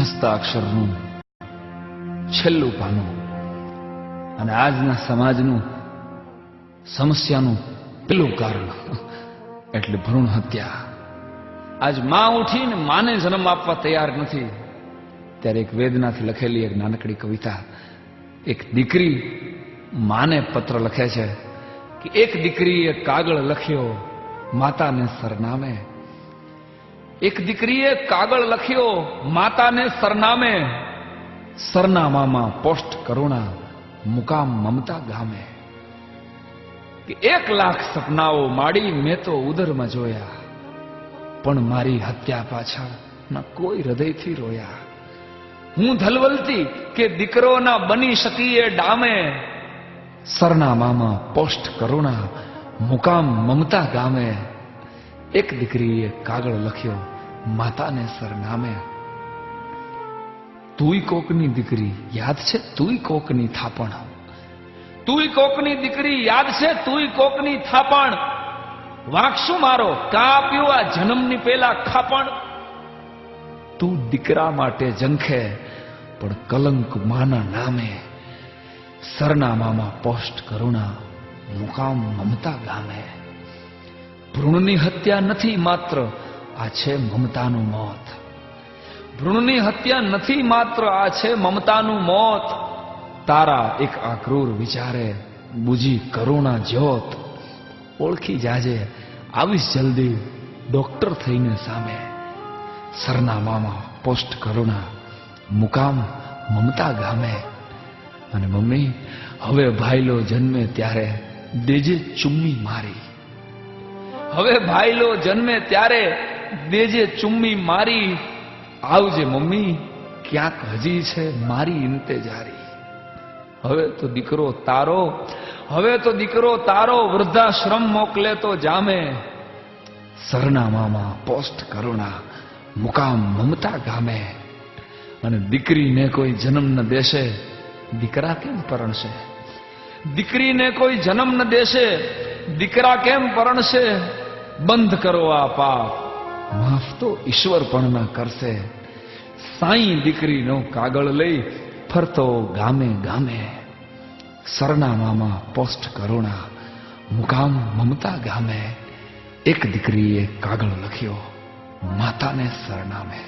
હસ્તાક્ષરનું છેલ્લું પાનું અને આજના સમાજનું સમસ્યાનું પેલું કારણ એટલે ભ્રૂણ હત્યા. આજ માં ઉઠીને માને જન્મ આપવા તૈયાર નથી ત્યારે એક વેદનાથી લખેલી એક નાનકડી કવિતા. એક દીકરી માને પત્ર લખે છે કે એક દીકરીએ કાગળ લખ્યો માતાને સરનામે. એક દીકરીએ કાગળ લખ્યો માતાને સરનામે. સરનામામાં પોસ્ટ કરુણા મુકામ મમતા ગામે. કે 1,00,000 સપનાઓ માડી મેં તો ઉદરમાં જોયા, પણ મારી હત્યા પાછળ ના કોઈ હૃદયથી રોયા. હું ધલવલતી કે દીકરો ના બની શકીએ ડામે. સરનામામાં પોસ્ટ કરુણા મુકામ મમતા ગામે. એક દીકરીએ કાગળ લખ્યો માતાને સરનામે. તુંય કોકની દીકરી યાદ છે, તુંય કોકની થાપણ. તુંય કોકની દીકરી યાદ છે, તુંય કોકની થાપણ. વાંકશું મારો કાપ્યું આ જન્મની પેલા ખાપણ. તું દીકરા માટે ઝંખે પણ કલંક માના નામે. સરનામામાં પોસ્ટ કરુણા મુકામ મમતા ગામે. ભ્રૂણની હત્યા નથી માત્ર, આ છે મમતાનું મોત. ભ્રૂણની હત્યા નથી માત્ર, આ છે મમતાનું મોત. તારા એક આક્રૂર વિચારે બુજી કરુણા જ્યોત. ઓળખી જાજે આવીશ જલ્દી ડોક્ટર થઈને સામે. સરનામામાં પોસ્ટ કરુણા મુકામ મમતા ગામે. અને મમ્મી હવે ભાઈલો જન્મે ત્યારે દેજે ચુમ્મી મારી. હવે ભાઈલો જન્મે ત્યારે દેજે ચુમ્મી મારી. આવજે મમ્મી ક્યાંક હજી છે મારી ઇંતેજારી. હવે તો દીકરો તારો, હવે તો દીકરો તારો વૃદ્ધાશ્રમ મોકલે તો જામે. સરનામામાં પોસ્ટ કરુણા મુકામ મમતા ગામે. અને દીકરીને કોઈ જન્મ ન દેશે દીકરા કેમ પરણશે. દીકરીને કોઈ જન્મ ન દેશે દીકરા કેમ પરણશે. બંધ કરો આ પાપ માફ તો ઈશ્વર પણ ન કરશે. સાઈ દીકરીનો કાગળ લઈ ફરતો ગામે ગામે. સરનામામાં પોસ્ટ કરુણા મુકામ મમતા ગામે. એક દીકરીએ કાગળ લખ્યો માતાને સરનામે.